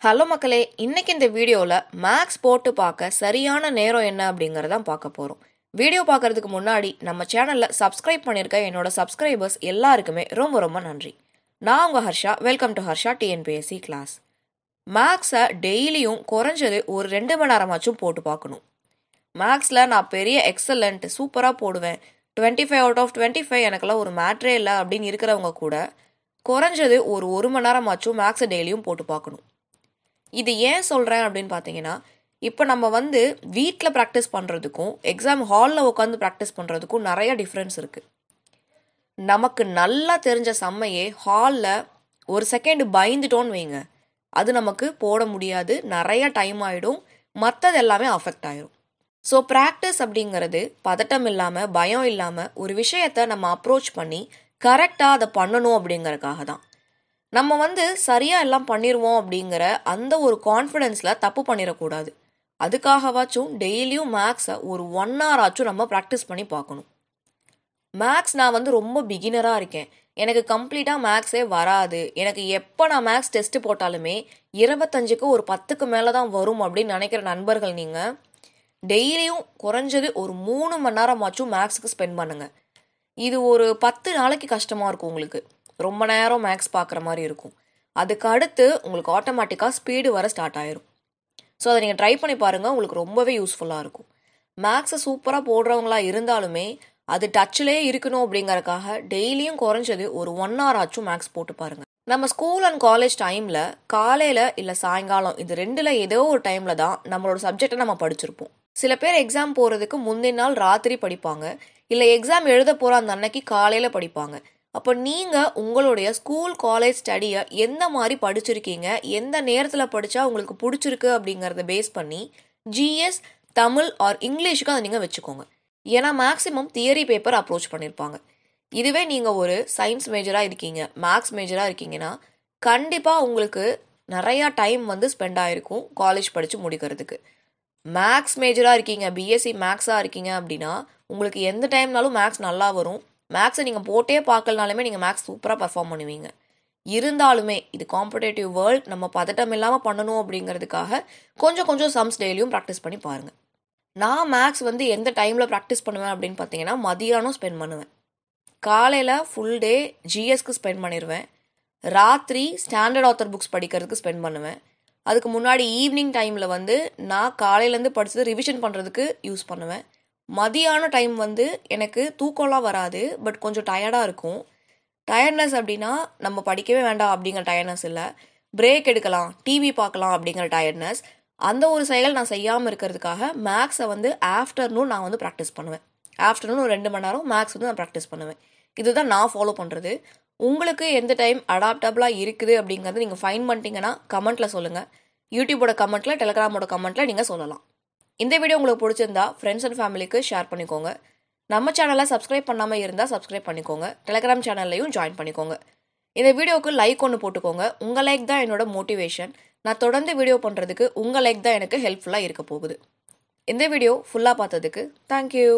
Hello மக்களே, இன்னைக்கு இந்த வீடியோவில் மேக்ஸ் போட்டு பார்க்க சரியான நேரம் என்ன அப்படிங்கிறதான் பார்க்க போகிறோம். வீடியோ பார்க்கறதுக்கு முன்னாடி நம்ம சேனலில் சப்ஸ்கிரைப் பண்ணியிருக்க என்னோட சப்ஸ்கிரைபர்ஸ் எல்லாருக்குமே ரொம்ப ரொம்ப நன்றி. நான் உங்கள் Harsha. Welcome to Harsha TNPSC class. மேக்ஸை டெய்லியும் குறைஞ்சது ஒரு 2 மணி நேரமாச்சும் போட்டு பார்க்கணும். மேக்ஸில் நான் பெரிய எக்ஸலண்ட் சூப்பராக போடுவேன், 25 அவுட் ஆஃப் 25 எனக்கெல்லாம் ஒரு மேட்ரே இல்லை அப்படின்னு இருக்கிறவங்க கூட குறைஞ்சது ஒரு மணி நேரமாச்சும் மேக்ஸை டெய்லியும் போட்டு பார்க்கணும். இது ஏன் சொல்கிறேன் அப்படின்னு பார்த்தீங்கன்னா, இப்போ நம்ம வீட்டில் ப்ராக்டிஸ் பண்ணுறதுக்கும் எக்ஸாம் ஹாலில் உட்காந்து ப்ராக்டிஸ் பண்ணுறதுக்கும் நிறைய டிஃப்ரென்ஸ் இருக்குது. நமக்கு நல்லா தெரிஞ்ச சம்மையே ஹாலில் ஒரு செகண்ட் பயந்துட்டோன்னு வைங்க, அது நமக்கு போட முடியாது, நிறைய டைம் ஆகிடும், மற்றது எல்லாமே அஃபெக்ட் ஆகிடும். ஸோ ப்ராக்டிஸ் அப்படிங்கிறது பதட்டம் இல்லாமல் பயம் இல்லாமல் ஒரு விஷயத்தை நம்ம அப்ரோச் பண்ணி கரெக்டாக அதை பண்ணணும் அப்படிங்கிறதுக்காக தான். நம்ம சரியாக எல்லாம் பண்ணிடுவோம் அப்படிங்கிற அந்த ஒரு கான்ஃபிடென்ஸில் தப்பு பண்ணிடக்கூடாது. அதுக்காகவாச்சும் டெய்லியும் மேக்ஸை ஒரு 1 hour ஆச்சும் நம்ம ப்ராக்டிஸ் பண்ணி பார்க்கணும். மேக்ஸ் நான் ரொம்ப பிகினராக இருக்கேன், எனக்கு கம்ப்ளீட்டாக மேக்ஸே வராது, எனக்கு எப்போ நான் மேக்ஸ் டெஸ்ட்டு போட்டாலுமே 25க்கு ஒரு 10க்கு மேலே தான் வரும் அப்படின்னு நினைக்கிற நண்பர்கள் நீங்கள் டெய்லியும் குறைஞ்சது ஒரு 3 மணி நேரமாச்சும் மேக்ஸுக்கு ஸ்பெண்ட் பண்ணுங்கள். இது ஒரு 10 நாளைக்கு கஷ்டமாக இருக்கும், உங்களுக்கு ரொம்ப நேரம் மேக்ஸ் பார்க்குற மாதிரி இருக்கும். அதுக்கு அடுத்து உங்களுக்கு ஆட்டோமேட்டிக்காக ஸ்பீடு வர ஸ்டார்ட் ஆயிரும். ஸோ அதை நீங்கள் ட்ரை பண்ணி பாருங்கள், உங்களுக்கு ரொம்பவே யூஸ்ஃபுல்லாக இருக்கும். மேக்ஸை சூப்பராக போடுறவங்களா இருந்தாலுமே அது டச்சிலே இருக்கணும் அப்படிங்கறதுக்காக டெய்லியும் குறைஞ்சது ஒரு 1 hour ஆச்சும் மேக்ஸ் போட்டு பாருங்கள். நம்ம ஸ்கூல் அண்ட் காலேஜ் டைமில் காலையில் இல்லை சாயங்காலம் இது ரெண்டில் ஏதோ ஒரு டைமில் தான் நம்மளோட சப்ஜெக்டை நம்ம படிச்சிருப்போம். சில பேர் எக்ஸாம் போகிறதுக்கு முந்தின நாள் ராத்திரி படிப்பாங்க, இல்லை எக்ஸாம் எழுத போகிற அந்த அன்னைக்கு காலையில் படிப்பாங்க. அப்போ நீங்கள் உங்களுடைய ஸ்கூல் காலேஜ் ஸ்டடியை எந்த மாதிரி படிச்சிருக்கீங்க, எந்த நேரத்தில் படித்தா உங்களுக்கு பிடிச்சிருக்கு அப்படிங்கிறத பேஸ் பண்ணி ஜிஎஸ், தமிழ் ஆர் இங்கிலீஷுக்கு அதை நீங்கள் வச்சுக்கோங்க. ஏன்னா மேக்ஸிமம் தியரி பேப்பர் அப்ரோச் பண்ணியிருப்பாங்க. இதுவே நீங்கள் ஒரு சயின்ஸ் மேஜராக இருக்கீங்க, மேக்ஸ் மேஜராக இருக்கீங்கன்னா கண்டிப்பாக உங்களுக்கு நிறையா டைம் ஸ்பெண்ட் ஆகிருக்கும் காலேஜ் படித்து முடிக்கிறதுக்கு. மேக்ஸ் மேஜராக இருக்கீங்க, பிஎஸ்சி மேக்ஸாக இருக்கீங்க அப்படின்னா உங்களுக்கு எந்த டைம்னாலும் மேக்ஸ் நல்லா வரும். மேக்ஸை நீங்கள் போட்டே பார்க்கலனாலுமே நீங்கள் மேக்ஸ் சூப்பராக பர்ஃபார்ம் பண்ணுவீங்க. இருந்தாலுமே இது காம்படேட்டிவ் வேர்ல்ட், நம்ம பதட்டம் இல்லாமல் பண்ணணும் அப்படிங்கிறதுக்காக கொஞ்சம் சம்ஸ் டெய்லியும் ப்ராக்டிஸ் பண்ணி பாருங்கள். நான் மேக்ஸ் எந்த டைமில் ப்ராக்டிஸ் பண்ணுவேன் அப்படின்னு பார்த்தீங்கன்னா, மதியானம் ஸ்பெண்ட் பண்ணுவேன், காலையில் ஃபுல் டே ஜிஎஸ்க்கு ஸ்பெண்ட் பண்ணிடுவேன், ராத்திரி ஸ்டாண்டர்ட் ஆத்தர் புக்ஸ் படிக்கிறதுக்கு ஸ்பெண்ட் பண்ணுவேன். அதுக்கு முன்னாடி ஈவினிங் டைமில் நான் காலையிலேருந்து படித்தது ரிவிஷன் பண்ணுறதுக்கு யூஸ் பண்ணுவேன். மதியான டைம் எனக்கு தூக்கம்லாம் வராது, பட் கொஞ்சம் டயர்டாக இருக்கும். டயர்ட்னஸ் அப்படின்னா நம்ம படிக்கவே வேண்டாம் அப்படிங்கிற டயர்ட்னஸ் இல்லை, பிரேக் எடுக்கலாம், டிவி பார்க்கலாம் அப்படிங்கிற டயர்ட்னஸ். அந்த ஒரு செயல் நான் செய்யாமல் இருக்கிறதுக்காக மேக்ஸை ஆஃப்டர்நூன் நான் ப்ராக்டிஸ் பண்ணுவேன். ஆஃப்டர்நூன் ஒரு 2 மணி நேரம் மேக்ஸ் நான் ப்ராக்டிஸ் பண்ணுவேன். இதுதான் நான் ஃபாலோ பண்ணுறது. உங்களுக்கு எந்த டைம் அடாப்டபுளாக இருக்குது அப்படிங்கிறது நீங்கள் ஃபைன் பண்ணிட்டீங்கன்னா கமெண்ட்டில் சொல்லுங்கள். யூடியூபோட கமெண்ட்டில், டெலிகிராமோட கமெண்ட்டில் நீங்கள் சொல்லலாம். இந்த வீடியோ உங்களுக்கு பிடிச்சிருந்தா ஃப்ரெண்ட்ஸ் அண்ட் ஃபேமிலிக்கு ஷேர் பண்ணிக்கோங்க. நம்ம சேனலை சப்ஸ்கிரைப் பண்ணாமல் இருந்தால் சப்ஸ்கிரைப் பண்ணிக்கோங்க. டெலிகிராம் சேனல்லையும் ஜாயின் பண்ணிக்கோங்க. இந்த வீடியோவுக்கு லைக் ஒன்று போட்டுக்கோங்க. உங்கள் லைக் தான் என்னோட மோட்டிவேஷன். நான் தொடர்ந்து வீடியோ பண்ணுறதுக்கு உங்கள் லைக் தான் எனக்கு ஹெல்ப்ஃபுல்லாக இருக்க போகுது. இந்த வீடியோ ஃபுல்லாக பார்த்ததுக்கு தேங்க்யூ.